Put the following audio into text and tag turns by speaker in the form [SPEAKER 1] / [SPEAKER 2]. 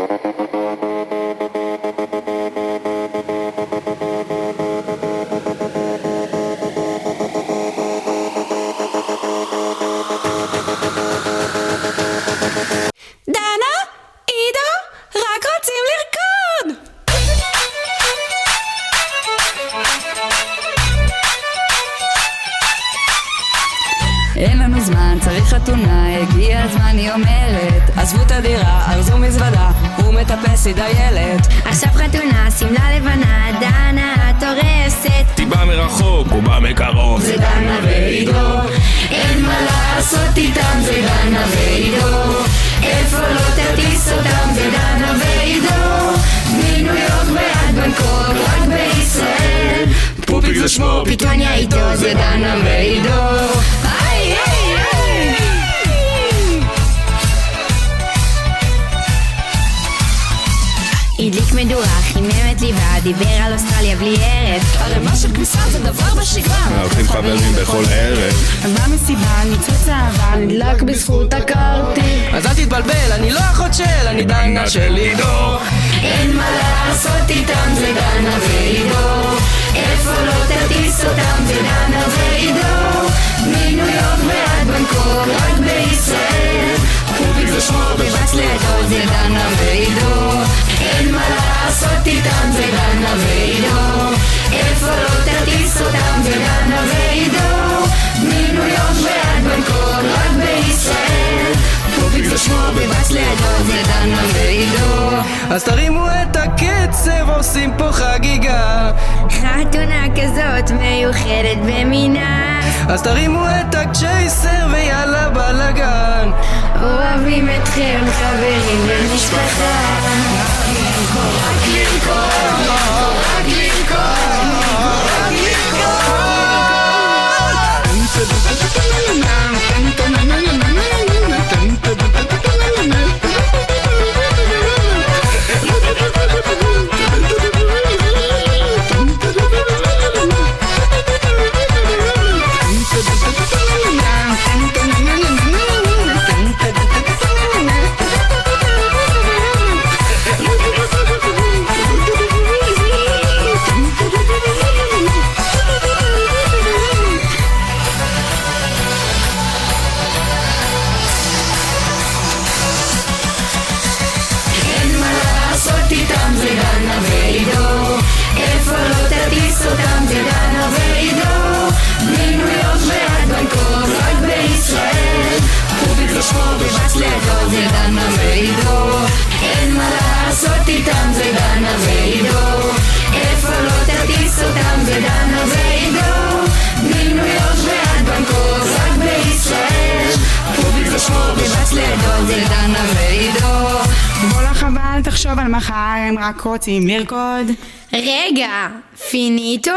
[SPEAKER 1] דנה, עידו, רק רוצים לרקוד!
[SPEAKER 2] אין לנו זמן, צריך חתונה, הגיע הזמן, היא אומרת.
[SPEAKER 3] עזבו את הדירה, ארזו מזוודה, הוא מטפס, היא דיילת.
[SPEAKER 4] עכשיו חתונה, שמלה לבנה, דנה את הורסת.
[SPEAKER 5] היא באה מרחוק, הוא בא מקרוב.
[SPEAKER 4] זה דנה ועידו, אין מה לעשות איתם, זה דנה ועידו. איפה לא תטיס אותם, זה דנה ועידו. מניו יורק ועד בנקוק, רק בישראל.
[SPEAKER 5] פופיק זה שמו,
[SPEAKER 4] פיטוניה איתו, זה דנה ועידו. הדליק מדורה, חימם את ליבה, דיבר על אוסטרליה בלי ערב.
[SPEAKER 1] הרמה של כניסה זה דבר בשגרה.
[SPEAKER 5] מארחים חברים בכל ערב.
[SPEAKER 2] במסיבה ניצוץ אהבה,
[SPEAKER 1] נדלק בזכות הקרתי.
[SPEAKER 3] אז אל תתבלבל, אני לא אחות של, אני דנה של עידו.
[SPEAKER 4] אין מה לעשות איתם, זה דנה ועידו. איפה לא תטיס אותם, זה דנה ועידו. מניו יורק ועד בנקוק, רק בישראל. פופיק זה שמו ובץ לידו, זה דנה ועידו. אין מה לעשות איתם, זה דנה ועידו. איפה לא תטיס אותם, זה דנה ועידו. מניו יורק ועד בנקוק, רק בישראל. פופיק זה שמו ובץ לידו, זה דנה ועידו.
[SPEAKER 3] אז תרימו את הקצב, עושים פה חגיגה.
[SPEAKER 4] חתונה כזאת מיוחדת במינה.
[SPEAKER 3] אז תרימו את הקצ'ייסר ויאללה בלגן.
[SPEAKER 4] אוהבים אתכם חברים ומשפחה. רק לרקוד, רק לרקוד, רק לרקוד. איתם זה דנה ועידו. איפה לא תטיס אותם, זה דנה ועידו. מניו יורק ועד בנקוק, רק בישראל. פופיק זה שמו ובץ לידו, זה דנה ועידו. אין מה לעשות איתם, זה דנה ועידו. איפה לא תטיס אותם, זה דנה ועידו. מניו יורק ועד בנקוק, רק בישראל. פופיק זה שמו ובץ לידו, זה דנה ועידו.
[SPEAKER 2] בוא לך אבל תחשוב על מחר, הם רק רוצים לרקוד.
[SPEAKER 4] רגע, פיניטו?